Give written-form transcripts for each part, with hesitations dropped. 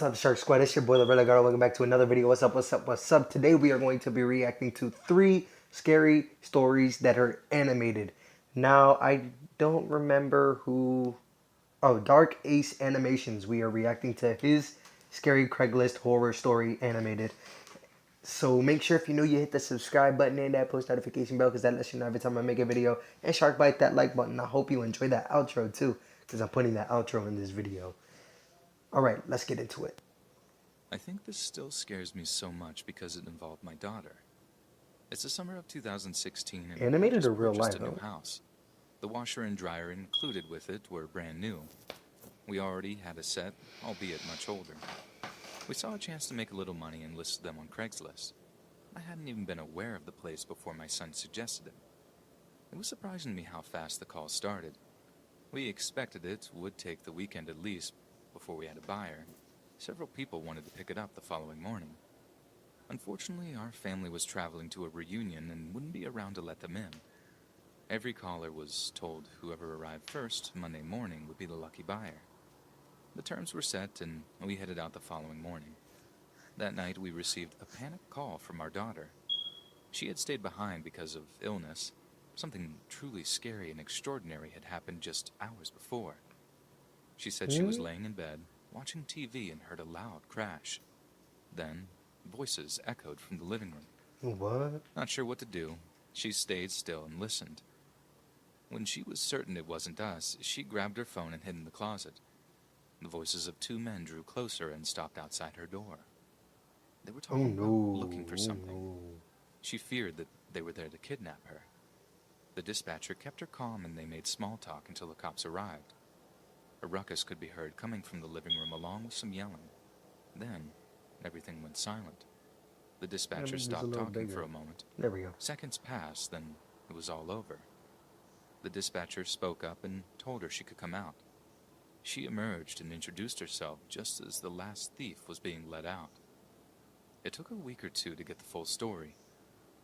What's up, Shark Squad? It's your boy, Lavella Gardo. Welcome back to another video. What's up, what's up, what's up? Today we are going to be reacting to 3 scary stories that are animated. Now, I don't remember who... Oh, Dark Ace Animations. We are reacting to his scary Craigslist horror story animated. So make sure if you're new, you hit the subscribe button and that post notification bell because that lets you know every time I make a video. And Shark Bite that like button. I hope you enjoy that outro too because I'm putting that outro in this video. Alright, let's get into it. I think this still scares me so much because it involved my daughter. It's the summer of 2016 and we Animated or just real purchased life, a new huh? house. The washer and dryer included with it were brand new. We already had a set, albeit much older. We saw a chance to make a little money and listed them on Craigslist. I hadn't even been aware of the place before my son suggested it. It was surprising to me how fast the call started. We expected it would take the weekend at least before we had a buyer. Several people wanted to pick it up the following morning. Unfortunately, our family was traveling to a reunion and wouldn't be around to let them in. Every caller was told whoever arrived first Monday morning would be the lucky buyer. The terms were set and we headed out the following morning. That night we received a panic call from our daughter. She had stayed behind because of illness. Something truly scary and extraordinary had happened just hours before. She said she was laying in bed, watching TV, and heard a loud crash. Then, voices echoed from the living room. What? Not sure what to do, she stayed still and listened. When she was certain it wasn't us, she grabbed her phone and hid in the closet. The voices of 2 men drew closer and stopped outside her door. They were Oh talking about looking for no. something. She feared that they were there to kidnap her. The dispatcher kept her calm and they made small talk until the cops arrived. A ruckus could be heard coming from the living room along with some yelling. Then, everything went silent. The dispatcher stopped talking for a moment. There we go. Seconds passed, then it was all over. The dispatcher spoke up and told her she could come out. She emerged and introduced herself just as the last thief was being let out. It took a week or two to get the full story.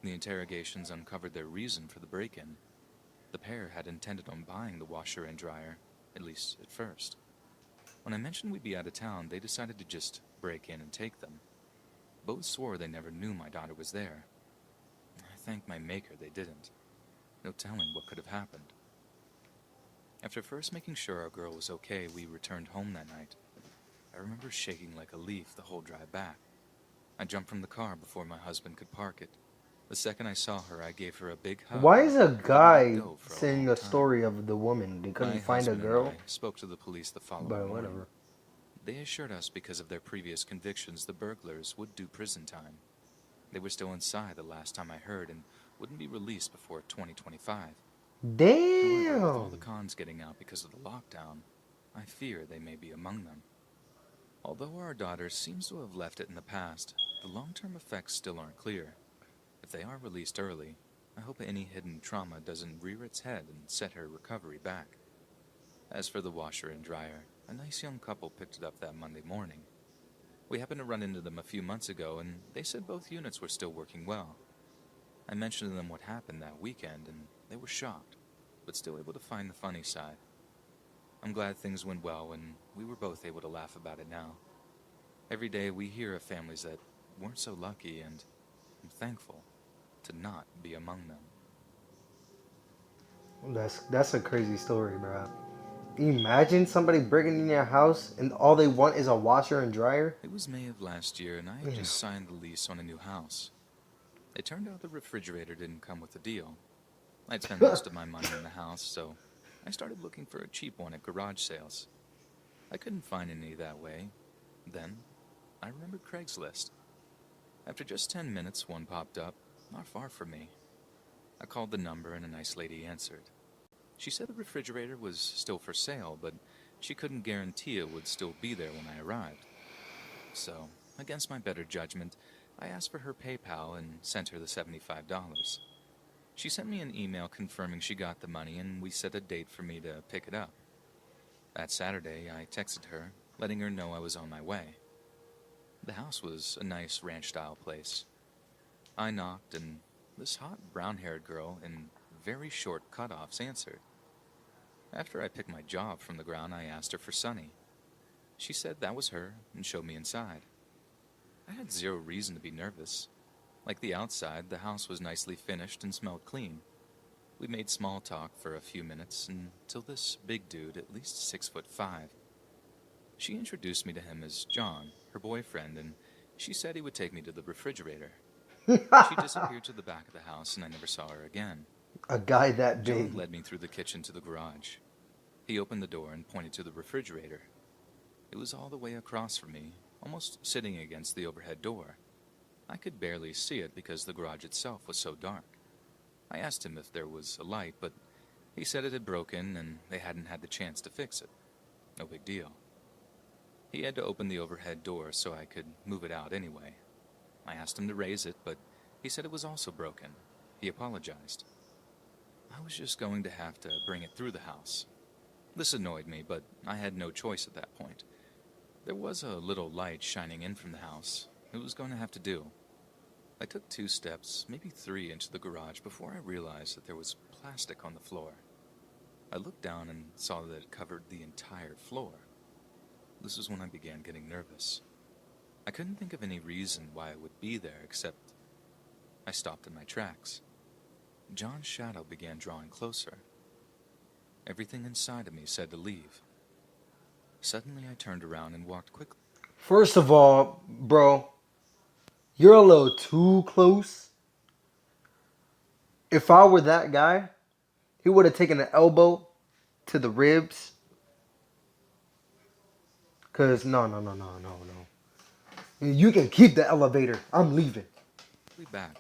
The interrogations uncovered their reason for the break-in. The pair had intended on buying the washer and dryer, at least at first. When I mentioned we'd be out of town, they decided to just break in and take them. Both swore they never knew my daughter was there. I thank my maker they didn't. No telling what could have happened. After first making sure our girl was okay, we returned home that night. I remember shaking like a leaf the whole drive back. I jumped from the car before my husband could park it. The second I saw her, I gave her a big hug. Why is a Couldn't let guy go for a saying long a time. story of the woman? They couldn't My find a husband and girl? I spoke to the police the following But morning. whatever. They assured us because of their previous convictions, the burglars would do prison time. They were still inside the last time I heard and wouldn't be released before 2025. However, with all the Damn! cons getting out because of the lockdown, I fear they may be among them. Although our daughter seems to have left it in the past, the long-term effects still aren't clear. If they are released early, I hope any hidden trauma doesn't rear its head and set her recovery back. As for the washer and dryer, a nice young couple picked it up that Monday morning. We happened to run into them a few months ago, and they said both units were still working well. I mentioned to them what happened that weekend, and they were shocked, but still able to find the funny side. I'm glad things went well, and we were both able to laugh about it now. Every day we hear of families that weren't so lucky, and I'm thankful to not be among them. That's a crazy story, bro. Imagine somebody breaking in your house and all they want is a washer and dryer. It was May of last year, and I had just signed the lease on a new house. It turned out the refrigerator didn't come with the deal. I'd spent most of my money in the house, so I started looking for a cheap one at garage sales. I couldn't find any that way. Then, I remembered Craigslist. After just 10 minutes, one popped up, not far from me. I called the number and a nice lady answered. She said the refrigerator was still for sale, but she couldn't guarantee it would still be there when I arrived. So, against my better judgment, I asked for her PayPal and sent her the $75. She sent me an email confirming she got the money and we set a date for me to pick it up. That Saturday, I texted her, letting her know I was on my way. The house was a nice ranch-style place. I knocked and this hot brown-haired girl in very short cutoffs answered. After I picked my jaw up from the ground, I asked her for Sunny. She said that was her and showed me inside. I had zero reason to be nervous. Like the outside, the house was nicely finished and smelled clean. We made small talk for a few minutes until this big dude, at least 6'5". She introduced me to him as John, her boyfriend, and she said he would take me to the refrigerator. She disappeared to the back of the house and I never saw her again. A guy that John big. led me through the kitchen to the garage. He opened the door and pointed to the refrigerator. It was all the way across from me, almost sitting against the overhead door. I could barely see it because the garage itself was so dark. I asked him if there was a light, but he said it had broken and they hadn't had the chance to fix it. No big deal. He had to open the overhead door so I could move it out anyway. I asked him to raise it, but he said it was also broken. He apologized. I was just going to have to bring it through the house. This annoyed me, but I had no choice at that point. There was a little light shining in from the house. It was going to have to do. I took 2 steps, maybe 3, into the garage before I realized that there was plastic on the floor. I looked down and saw that it covered the entire floor. This was when I began getting nervous. I couldn't think of any reason why it would be there except I stopped in my tracks. John's shadow began drawing closer. Everything inside of me said to leave. Suddenly I turned around and walked quickly. First of all, bro, you're a little too close. If I were that guy, he would have taken an elbow to the ribs. Cause no. You can keep the elevator. I'm leaving. Back.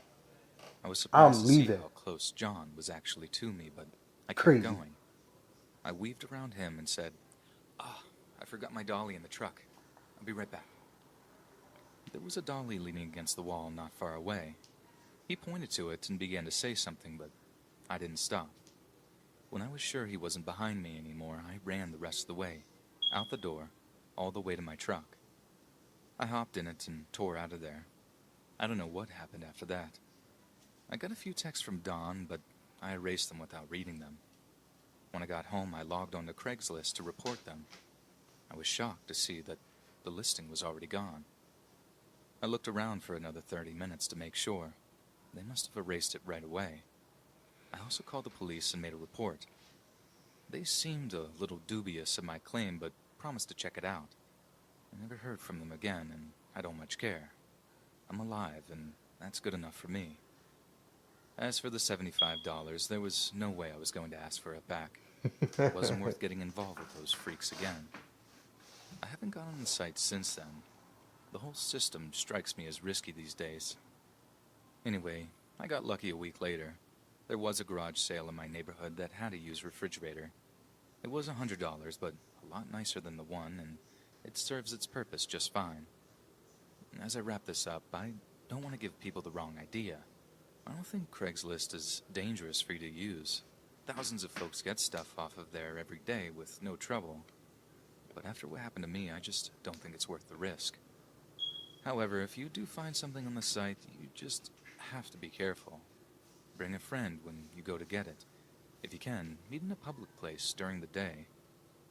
I was surprised I'm to see leaving. how close John was actually to me, but I kept Crazy. going. I weaved around him and said, I forgot my dolly in the truck. I'll be right back." There was a dolly leaning against the wall not far away. He pointed to it and began to say something, but I didn't stop. When I was sure he wasn't behind me anymore, I ran the rest of the way, out the door, all the way to my truck. I hopped in it and tore out of there. I don't know what happened after that. I got a few texts from Don, but I erased them without reading them. When I got home, I logged on to Craigslist to report them. I was shocked to see that the listing was already gone. I looked around for another 30 minutes to make sure. They must have erased it right away. I also called the police and made a report. They seemed a little dubious of my claim, but promised to check it out. I never heard from them again, and I don't much care. I'm alive, and that's good enough for me. As for the $75, there was no way I was going to ask for it back. It wasn't worth getting involved with those freaks again. I haven't gone on the site since then. The whole system strikes me as risky these days. Anyway, I got lucky a week later. There was a garage sale in my neighborhood that had a used refrigerator. It was $100, but a lot nicer than the one, and it serves its purpose just fine. As I wrap this up, I don't want to give people the wrong idea. I don't think Craigslist is dangerous for you to use. Thousands of folks get stuff off of there every day with no trouble. But after what happened to me, I just don't think it's worth the risk. However, if you do find something on the site, you just have to be careful. Bring a friend when you go to get it. If you can, meet in a public place during the day.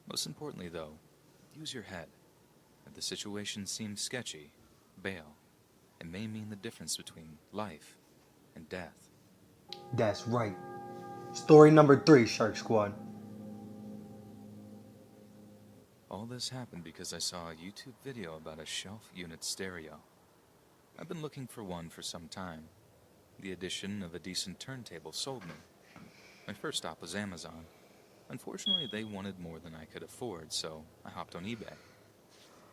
Most importantly, though, use your head. If the situation seems sketchy, bail. It may mean the difference between life and death. That's right. Story number 3, Shark Squad. All this happened because I saw a YouTube video about a shelf unit stereo. I've been looking for one for some time. The addition of a decent turntable sold me. My first stop was Amazon. Unfortunately, they wanted more than I could afford, so I hopped on eBay.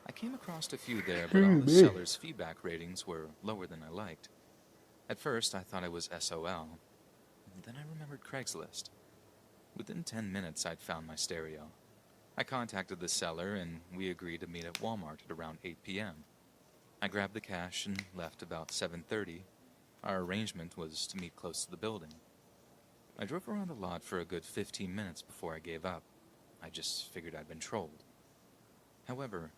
I came across a few there, but all the sellers' feedback ratings were lower than I liked. At first, I thought I was SOL. Then I remembered Craigslist. Within 10 minutes, I'd found my stereo. I contacted the seller, and we agreed to meet at Walmart at around 8 p.m. I grabbed the cash and left about 7:30. Our arrangement was to meet close to the building. I drove around the lot for a good 15 minutes before I gave up. I just figured I'd been trolled. However,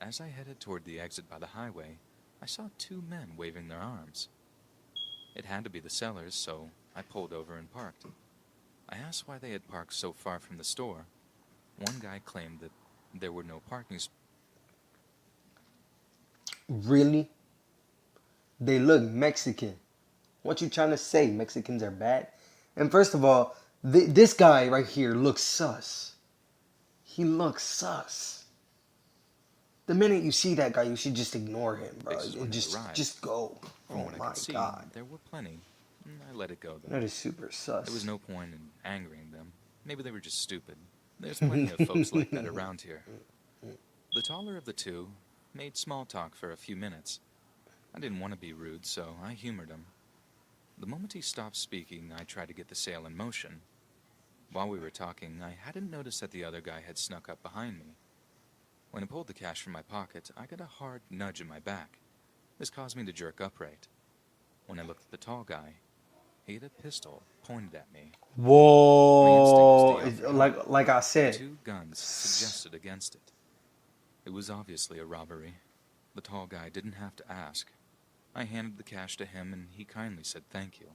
as I headed toward the exit by the highway, I saw 2 men waving their arms. It had to be the sellers, so I pulled over and parked. I asked why they had parked so far from the store. One guy claimed that there were no parking Really? They look Mexican. What you trying to say? Mexicans are bad? And first of all, this guy right here looks sus. He looks sus. The minute you see that guy, you should just ignore him, bro, Faces when and they just arrived. just go. From Oh what I my could see, god, there were plenty. I let it go, though. that is super There was sus. no point in angering them. Maybe they were just stupid. There's plenty of folks like that around here. The taller of the two made small talk for a few minutes. I didn't want to be rude, so I humored him. The moment he stopped speaking, I tried to get the sale in motion. While we were talking, I hadn't noticed that the other guy had snuck up behind me. When I pulled the cash from my pocket, I got a hard nudge in my back. This caused me to jerk upright. When I looked at the tall guy, he had a pistol pointed at me. My instinct was to Whoa, yell for help, like I but said. two guns suggested against it. It was obviously a robbery. The tall guy didn't have to ask. I handed the cash to him, and he kindly said thank you.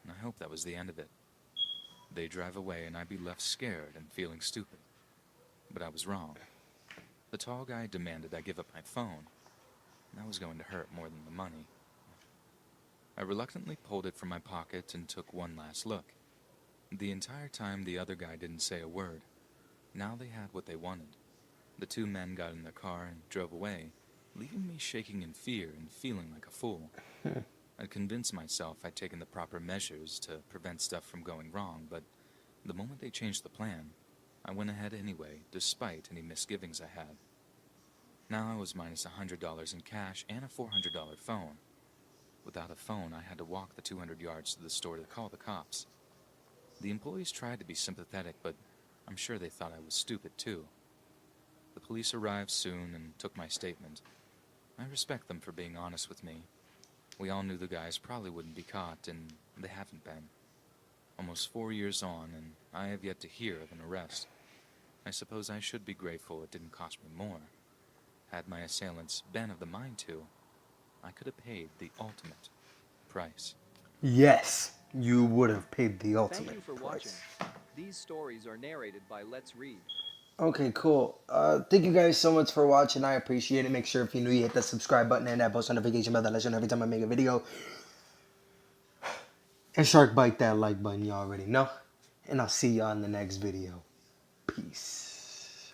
And I hoped that was the end of it. They drive away, and I'd be left scared and feeling stupid. But I was wrong. The tall guy demanded I give up my phone. That was going to hurt more than the money. I reluctantly pulled it from my pocket and took one last look. The entire time, the other guy didn't say a word. Now they had what they wanted. The two men got in their car and drove away, leaving me shaking in fear and feeling like a fool. I'd convinced myself I'd taken the proper measures to prevent stuff from going wrong, but the moment they changed the plan, I went ahead anyway, despite any misgivings I had. Now I was minus $100 in cash and a $400 phone. Without a phone, I had to walk the 200 yards to the store to call the cops. The employees tried to be sympathetic, but I'm sure they thought I was stupid too. The police arrived soon and took my statement. I respect them for being honest with me. We all knew the guys probably wouldn't be caught, and they haven't been. Almost 4 years on, and I have yet to hear of an arrest. I suppose I should be grateful it didn't cost me more. Had my assailants been of the mind to, I could have paid the ultimate price. Yes, you would have paid the Thank you ultimate for watching. price. These stories are narrated by Let's Read. Okay, cool. Thank you guys so much for watching. I appreciate it. Make sure if you're new, you hit that subscribe button and that post notification bell that lets you know every time I make a video. And shark bite that like button, you already know. And I'll see y'all in the next video. Peace.